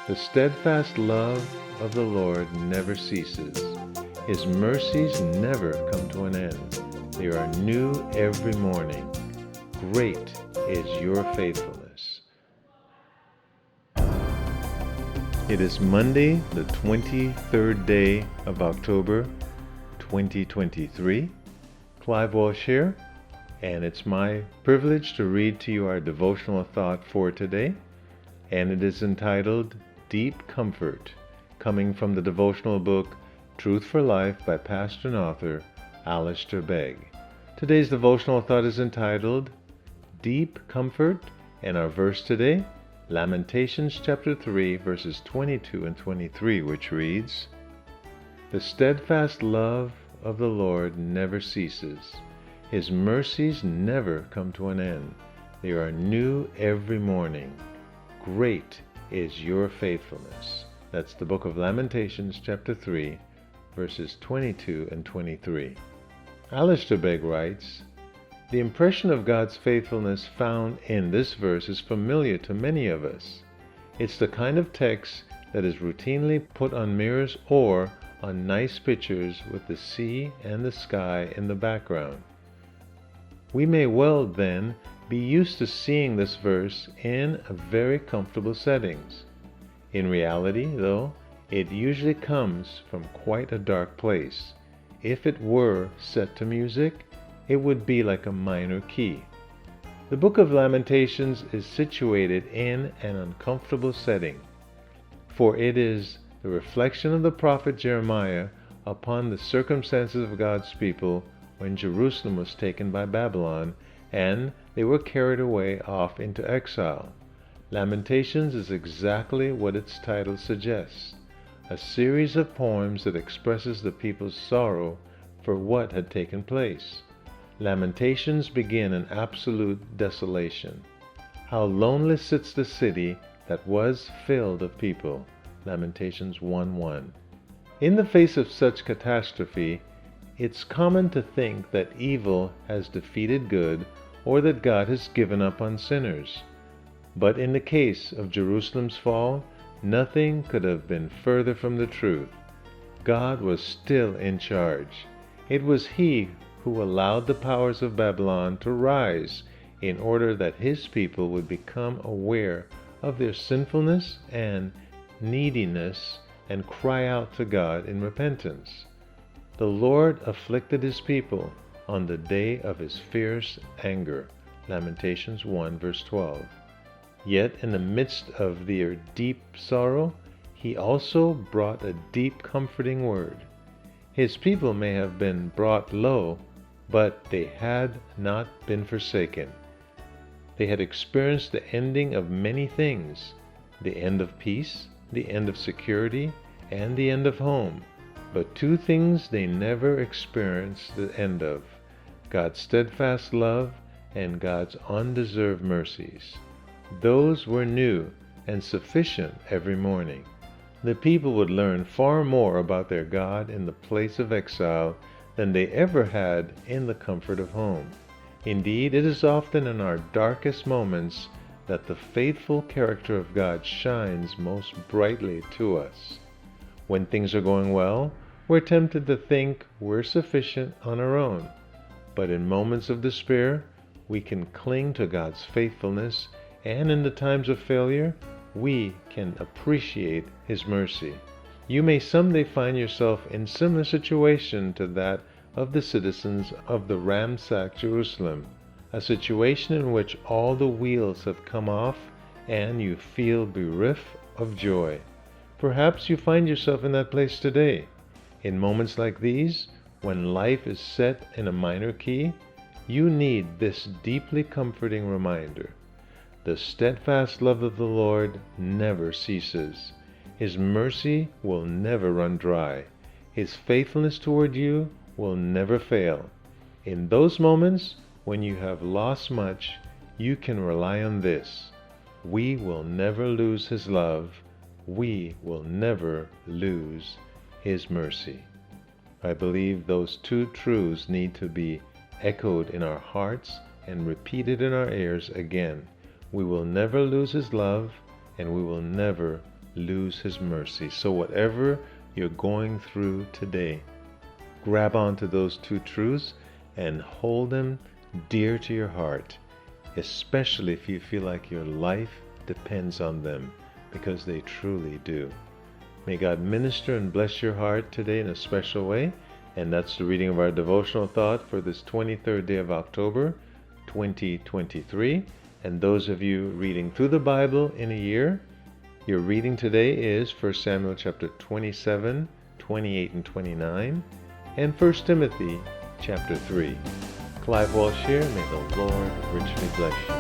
The steadfast love of the Lord never ceases. His mercies never come to an end. They are new every morning. Great is your faithfulness. It is Monday, the 23rd day of October, 2023. Clive Walsh here, and it's my privilege to read to you our devotional thought for today, and it is entitled Deep Comfort, coming from the devotional book Truth for Life by pastor and author Alistair Begg. Today's devotional thought is entitled Deep Comfort, and our verse today, Lamentations chapter 3, verses 22 and 23, which reads, The steadfast love of the Lord never ceases. His mercies never come to an end. They are new every morning. Great is your faithfulness. That's the book of Lamentations chapter 3, verses 22 and 23. Alistair Begg writes, The impression of God's faithfulness found in this verse is familiar to many of us. It's the kind of text that is routinely put on mirrors or on nice pictures with the sea and the sky in the background. We may well then be used to seeing this verse in very comfortable settings. In reality, though, it usually comes from quite a dark place. If it were set to music, it would be like a minor key. The book of Lamentations is situated in an uncomfortable setting, for it is the reflection of the prophet Jeremiah upon the circumstances of God's people when Jerusalem was taken by Babylon and they were carried away off into exile. Lamentations is exactly what its title suggests, a series of poems that expresses the people's sorrow for what had taken place. Lamentations begin in absolute desolation. How lonely sits the city that was filled of people. Lamentations 1:1. In the face of such catastrophe, it's common to think that evil has defeated good or that God has given up on sinners. But in the case of Jerusalem's fall, nothing could have been further from the truth. God was still in charge. It was He who allowed the powers of Babylon to rise in order that His people would become aware of their sinfulness and neediness and cry out to God in repentance. The Lord afflicted His people on the day of His fierce anger. Lamentations 1 verse 12. Yet in the midst of their deep sorrow, He also brought a deep comforting word. His people may have been brought low, but they had not been forsaken. They had experienced the ending of many things, the end of peace, the end of security, and the end of home. But two things they never experienced the end of: God's steadfast love and God's undeserved mercies. Those were new and sufficient every morning. The people would learn far more about their God in the place of exile than they ever had in the comfort of home. Indeed, it is often in our darkest moments that the faithful character of God shines most brightly to us. When things are going well, we're tempted to think we're sufficient on our own. But in moments of despair, we can cling to God's faithfulness, and in the times of failure, we can appreciate His mercy. You may someday find yourself in similar situation to that of the citizens of the ransacked Jerusalem, a situation in which all the wheels have come off and you feel bereft of joy. Perhaps you find yourself in that place today. In moments like these, when life is set in a minor key, you need this deeply comforting reminder. The steadfast love of the Lord never ceases. His mercy will never run dry. His faithfulness toward you will never fail. In those moments when you have lost much, you can rely on this: we will never lose His love. We will never lose His mercy. I believe those two truths need to be echoed in our hearts and repeated in our ears again. We will never lose His love, and we will never lose His mercy. So whatever you're going through today, grab onto those two truths and hold them dear to your heart, especially if you feel like your life depends on them, because they truly do. May God minister and bless your heart today in a special way. And that's the reading of our devotional thought for this 23rd day of October, 2023. And those of you reading through the Bible in a year, your reading today is 1 Samuel chapter 27, 28 and 29, and 1 Timothy chapter 3. Clive Walsh here. May the Lord richly bless you.